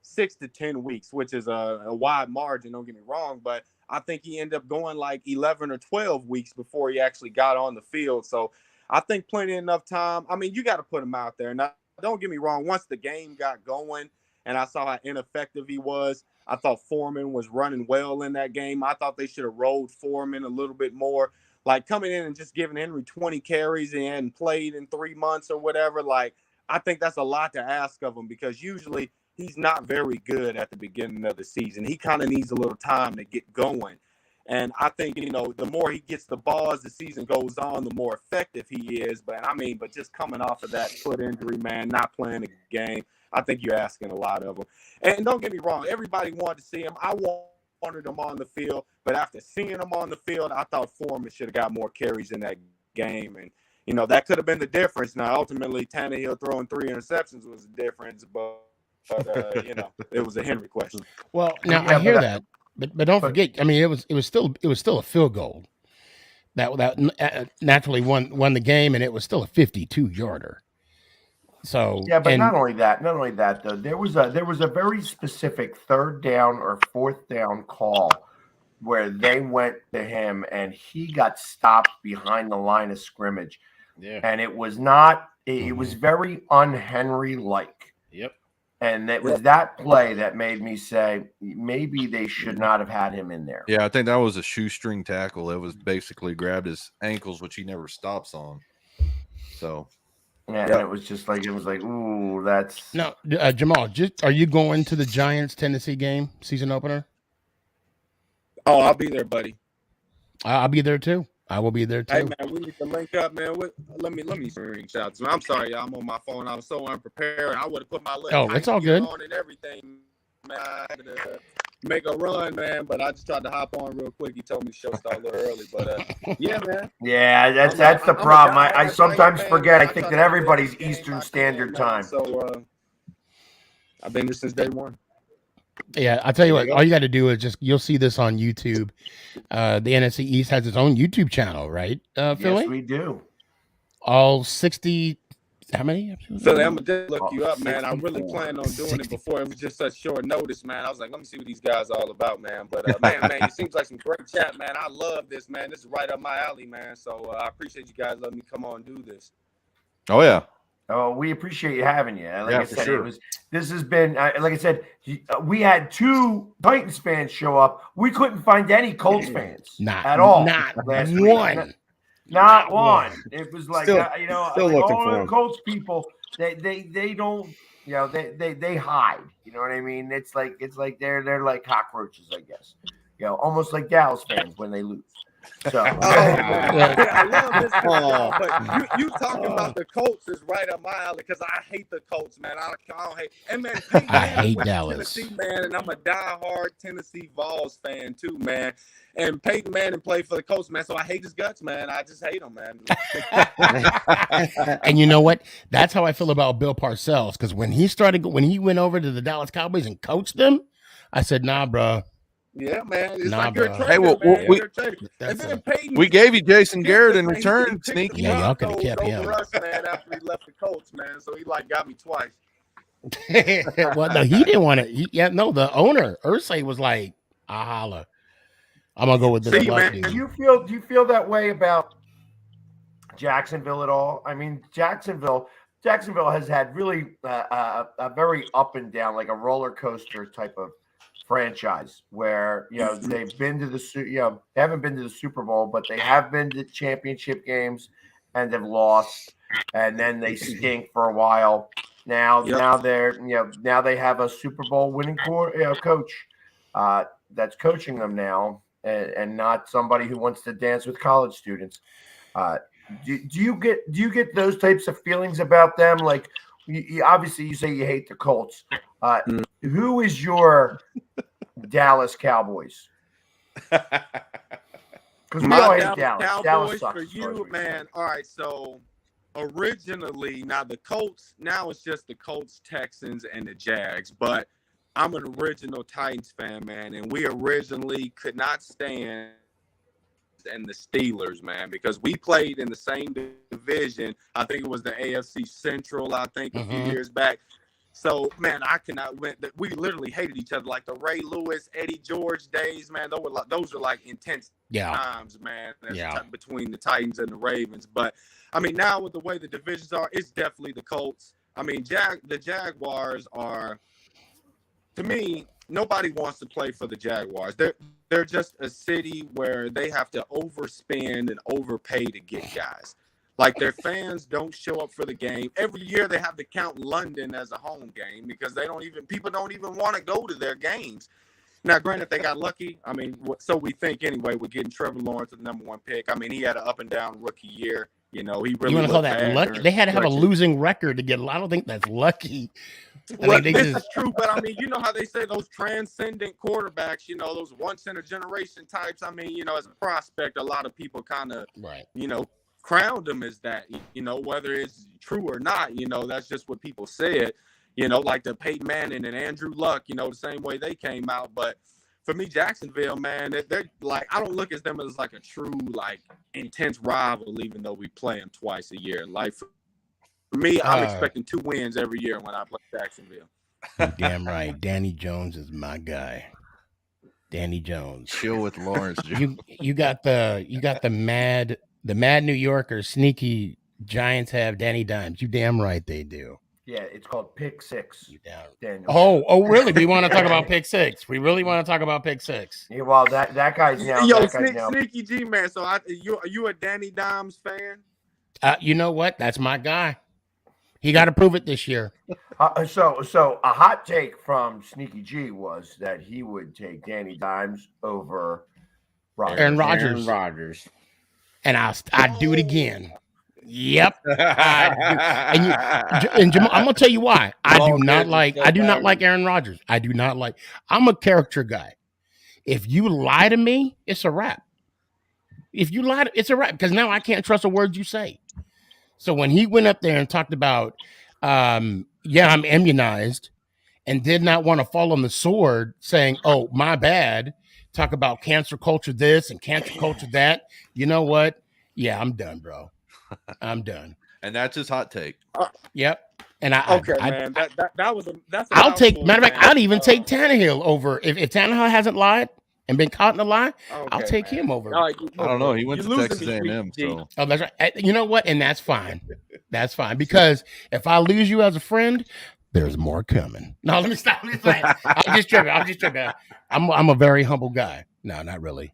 6 to 10 weeks, which is a wide margin, don't get me wrong, but I think he ended up going like 11 or 12 weeks before he actually got on the field. So I think plenty enough time. You got to put him out there. Now, don't get me wrong, once the game got going and I saw how ineffective he was, I thought Foreman was running well in that game. I thought they should have rolled Foreman a little bit more. Like, coming in and just giving Henry 20 carries and hadn't played in 3 months or whatever, like, I think that's a lot to ask of him, because usually he's not very good at the beginning of the season. He kind of needs a little time to get going. And I think, the more he gets the ball as the season goes on, the more effective he is. But just coming off of that foot injury, man, not playing a game, I think you're asking a lot of him. And don't get me wrong, everybody wanted to see him. I wanted him on the field, but after seeing him on the field, I thought Foreman should have got more carries in that game. And, that could have been the difference. Now, ultimately, Tannehill throwing 3 interceptions was the difference, but it was a Henry question. Well, now I hear that, but don't forget. It was still a field goal that naturally won the game, and it was still a 52-yarder. So yeah, but not only that though, there was a very specific 3rd down or 4th down call where they went to him and he got stopped behind the line of scrimmage. Yeah, and it was not. It was very un-Henry like. Yep. And it was that play that made me say maybe they should not have had him in there. Yeah, I think that was a shoestring tackle. It was basically grabbed his ankles, which he never stops on. So, yeah, and it was like, ooh, that's no. Jamal, are you going to the Giants Tennessee game, season opener? Oh, I'll be there, buddy. I'll be there too. I will be there too. Hey man, we need to link up, man. Let me ring shots. I'm sorry, y'all. I'm on my phone. I was so unprepared. I would have put my little it's all good on and everything, man. I had to make a run, man, but I just tried to hop on real quick. He told me the show started a little early, but yeah, man. Yeah, that's the problem. I sometimes forget. I think that everybody's Eastern Standard Time. So I've been here since day one. Yeah, I'll tell you what, all you got to do is you'll see this on YouTube. The NFC East has its own YouTube channel, right, Philly? Yes, we do. All 60, how many? Philly, I'm going to look you up, man. I really planned on doing it before. It was just such short notice, man. I was like, let me see what these guys are all about, man. But, man, it seems like some great chat, man. I love this, man. This is right up my alley, man. So I appreciate you guys letting me come on and do this. Oh, yeah. Oh, we appreciate you having you. Like I said, sure. This has been, like I said, we had 2 Titans fans show up. We couldn't find any Colts fans at all. Not one. Not one. It was like, still like all the Colts people, they don't, they hide. You know what I mean? It's like they're like cockroaches, I guess. Almost like Dallas fans when they lose. So I love this, but you talking about the Colts is right up my alley, because I hate the Colts, man. I don't hate. And man, I hate Dallas, Tennessee, man, and I'm a diehard Tennessee Vols fan too, man. And Peyton Manning played for the Colts, man. So I hate his guts, man. I just hate him, man. And you know what? That's how I feel about Bill Parcells, because when he went over to the Dallas Cowboys and coached them, I said, nah, bro. Yeah, man. It's like bro. you're a traitor, man. We gave you Jason Garrett in return, sneaky. Yeah, y'all could have kept him. Us, man, after he left the Colts, man. So he got me twice. Well, no, he didn't want it. The owner, Irsay, was like, I holla. I'm gonna go with this. Man, do you feel that way about Jacksonville at all? I mean, Jacksonville has had really a very up and down, like a roller coaster type of franchise where they've been to the they haven't been to the Super Bowl, but they have been to championship games and have lost, and then they stink for a while. Now they have a Super Bowl winning coach that's coaching them now, and not somebody who wants to dance with college students. Do you get those types of feelings about them? Like, obviously you say you hate the Colts. Who is your Dallas Cowboys. Because we all hate Dallas. Dallas sucks. For you, man. All right, so originally, now the Colts, now it's just the Colts, Texans, and the Jags. But I'm an original Titans fan, man, and we originally could not stand and the Steelers, man, because we played in the same division. I think it was the AFC Central, a few years back. So, man, I cannot win. We literally hated each other, like the Ray Lewis, Eddie George days, man. Those were like intense times, man, between the Titans and the Ravens. But, I mean, now with the way the divisions are, it's definitely the Colts. I mean, the Jaguars are, to me, nobody wants to play for the Jaguars. They're just a city where they have to overspend and overpay to get guys. Like, their fans don't show up for the game. Every year they have to count London as a home game because people don't even want to go to their games. Now, granted, they got lucky. I mean, so we think anyway, with getting Trevor Lawrence the number 1 pick. I mean, he had an up and down rookie year. You know, he really. You want to call that lucky? They had to have a losing record to get. I don't think that's lucky. This is true, but I mean, you know how they say those transcendent quarterbacks, you know, those once in a generation types. I mean, you know, as a prospect, a lot of people kind of, you know, crowned them as that, you know, whether it's true or not, you know, that's just what people said, you know, like the Peyton Manning and Andrew Luck, you know, the same way they came out. But for me, Jacksonville, man, they're like, I don't look at them as like a true, like, intense rival, even though we play them twice a year. Like, for me, I'm expecting 2 wins every year when I play Jacksonville. Damn right. Danny Jones is my guy. Danny Jones. Chill with Lawrence. You got the mad New Yorkers, sneaky Giants have Danny Dimes. You damn right they do. Yeah, it's called Pick Six. Daniel. Oh, really? We want to talk about Pick Six. We really want to talk about Pick Six. Yeah, well, that guy's now. Yo, Sneaky G, man. So are you a Danny Dimes fan? You know what? That's my guy. He got to prove it this year. So a hot take from Sneaky G was that he would take Danny Dimes over Aaron Rodgers. And I'd do it again. Yep. And Jamal, I'm gonna tell you why. I do not like Aaron Rodgers. I'm a character guy. If you lie to me, it's a wrap. It's a wrap, because now I can't trust a word you say. So when he went up there and talked about, I'm immunized, and did not want to fall on the sword saying, oh, my bad, talk about cancer culture this and cancer culture that, you know what? Yeah, I'm done, bro. I'm done. And that's his hot take. Yep. And that's I'll take, matter of fact, I'd even take Tannehill over. If Tannehill hasn't lied and been caught in a lie, I'll take him over. I don't know. He went to Texas A&M. So. Oh, that's right. You know what? And that's fine. That's fine. Because if I lose you as a friend, there's more coming. No, let me stop. I'm just joking. I'm a very humble guy. No, not really.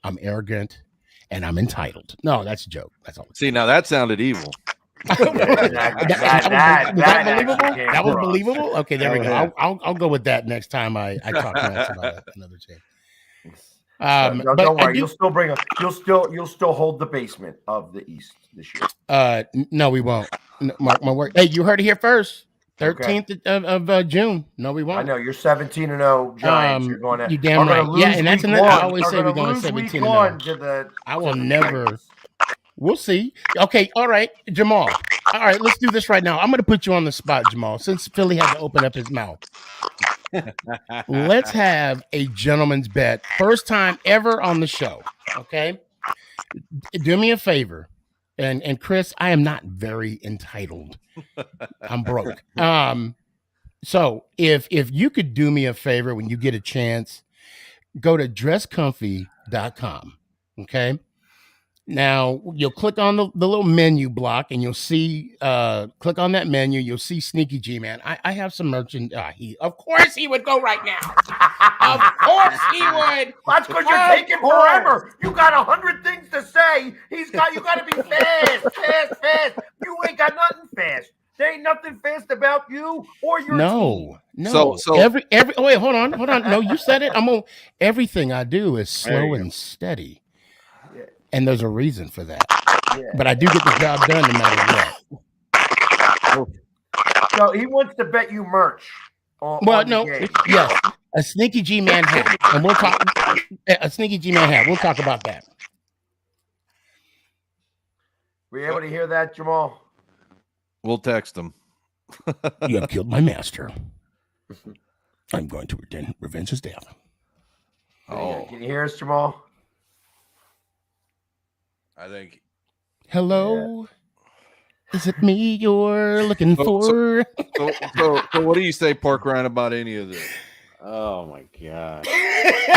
I'm arrogant and I'm entitled. No, that's a joke. That's all. See, now that sounded evil. That was believable. Okay, there we go. I'll go with that next time I talk about another team. Don't worry, you'll still hold the basement of the East this year. No, we won't. Mark my word. Hey, you heard it here first. 13th of June. No, we won't. I know you're 17-0 Giants. You're going to. You damn right. Yeah, and that's another. I always say we're going 17-0. I will never. We'll see. Okay, all right, Jamal. All right, let's do this right now. I'm going to put you on the spot, Jamal, since Philly had to open up his mouth. Let's have a gentleman's bet. First time ever on the show. Okay, do me a favor, and Chris, I am not very entitled. I'm broke. So if you could do me a favor when you get a chance, go to dresscomfy.com. Okay. Now you'll click on the little menu block and you'll see, click on that menu. You'll see Sneaky G, man. I have some merchandise. Of course he would go right now. Of course he would. That's because you're taking forever. You got 100 things to say. You got to be fast. You ain't got nothing fast. There ain't nothing fast about you or your team. No. So every oh wait, hold on. No, you said it. Everything I do is slow and steady. And there's a reason for that. Yeah. But I do get the job done no matter what. So he wants to bet you merch. Yes. A sneaky G-Man hat, and we'll talk. A sneaky G-Man hat. We'll talk about that. Were you able to hear that, Jamal? We'll text him. You have killed my master. I'm going to revenge his death. Oh, can you hear us, Jamal? I think. Hello. Yeah. Is it me you're looking for? So what do you say, Pork Rind, about any of this? Oh my God.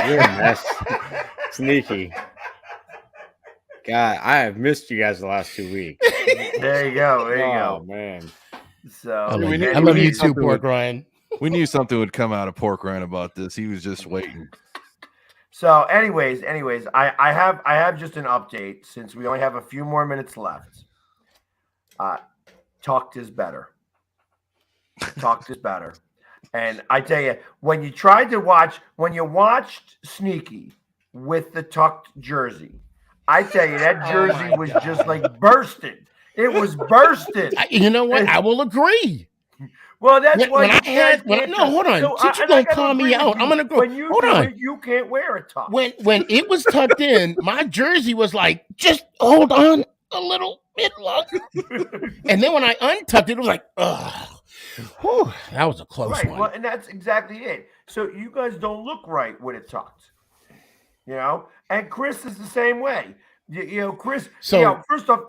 You're a mess. Sneaky. God, I have missed you guys the last 2 weeks. There you go. There you go. Oh man. So I love you too, Pork Rind. We knew something would come out of Pork Rind about this. He was just waiting. So, anyways, I have just an update since we only have a few more minutes left. Talked is better. Talked is better. And I tell you, when you watched Sneaky with the tucked jersey, I tell you, that jersey was just like bursting. It was bursting. You know what? I will agree. Well, that's why hold on. So Since you're gonna call me out, I'm gonna go. Hold on. You can't wear a tuck. When it was tucked in, my jersey was like, just hold on a little bit longer. And then when I untucked it, it was like, ugh. Whew, that was a close one. Well, and that's exactly it. So you guys don't look right with it tucked. You know, and Chris is the same way. You know, Chris. So first off,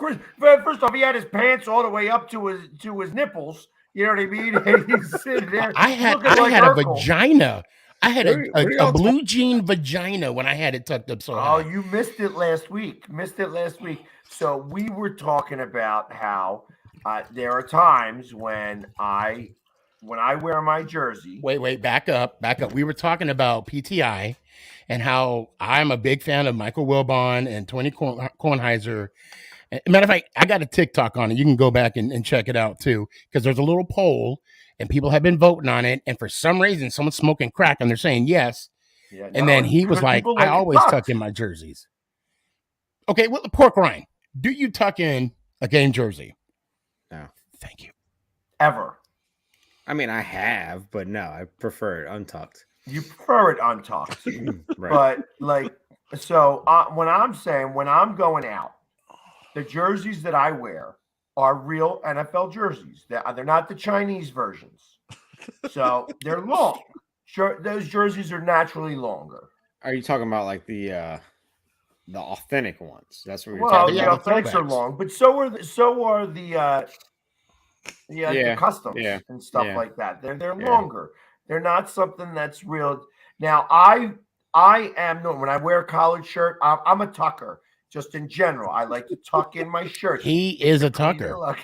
he had his pants all the way up to his nipples. You know what I mean? And he's sitting there. I had a vagina. I had a blue jean vagina when I had it tucked up so high. Oh, you missed it last week. So we were talking about how there are times when I wear my jersey. Wait, back up. We were talking about PTI and how I'm a big fan of Michael Wilbon and Tony Kornheiser. Matter of fact, I got a TikTok on it. You can go back and check it out too, because there's a little poll and people have been voting on it. And for some reason, someone's smoking crack and they're saying yes. Yeah, and then he was like, I always tuck in my jerseys. Okay, well, Pork Rind, do you tuck in a game jersey? No. Thank you. Ever. I mean, I have, but no, I prefer it untucked. You prefer it untucked. Right. But like, so when I'm going out, the jerseys that I wear are real NFL jerseys. They're not the Chinese versions. So they're long. Sure, those jerseys are naturally longer. Are you talking about like the authentic ones? That's what you're talking about. The authentics are long, but so are the customs and stuff like that. They're longer. They're not something that's real. Now I am when I wear a collared shirt, I'm a tucker. Just in general, I like to tuck in my shirt. He is a tucker.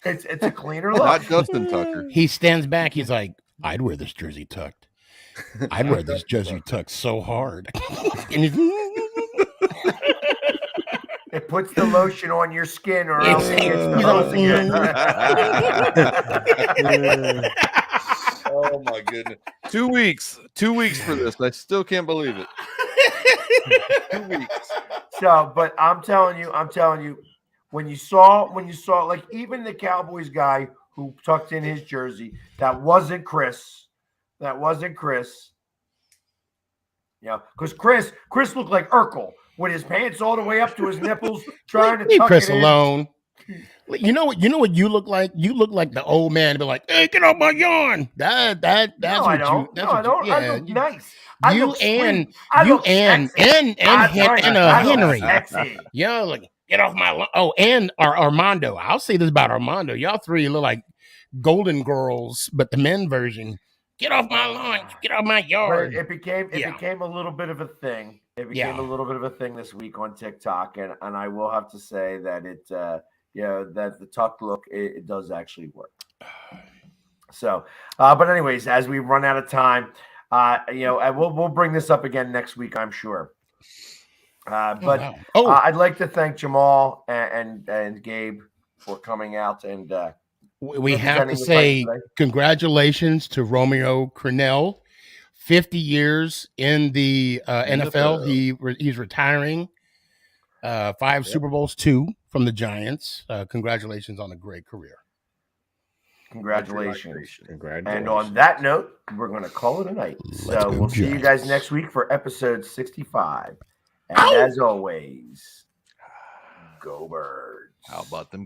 It's a cleaner look. Not Justin Tucker. He stands back. He's like, I'd wear this jersey tucked. I'd wear this jersey tucked so hard. And it puts the lotion on your skin, or else it gets the hose again. Oh my goodness! 2 weeks. 2 weeks for this. I still can't believe it. 2 weeks. So, but I'm telling you, when you saw like even the Cowboys guy who tucked in his jersey, that wasn't Chris. You know, because Chris looked like Urkel with his pants all the way up to his nipples, trying to tuck Chris it alone. You know what you look like? You look like the old man. Be like, hey, get off my yarn. That's no, I don't. I look nice. And Henry. Yeah, like get off my lawn. Oh, and Armando. I'll say this about Armando. Y'all three look like Golden Girls, but the men version. Get off my lawn. Get off my yard. It became a little bit of a thing. It became a little bit of a thing this week on TikTok, and I will have to say that it that the tuck look it does actually work. So, but anyways, as we run out of time. We'll bring this up again next week, I'm sure. But I'd like to thank Jamal and Gabe for coming out and we have to say congratulations to Romeo Crennel, 50 years in the NFL. He's retiring. 5 Super Bowls, 2 from the Giants. Congratulations on a great career. Congratulations. Congratulations. And on that note, we're going to call it a night. So we'll see you guys next week for episode 65. And as always, go Birds. How about them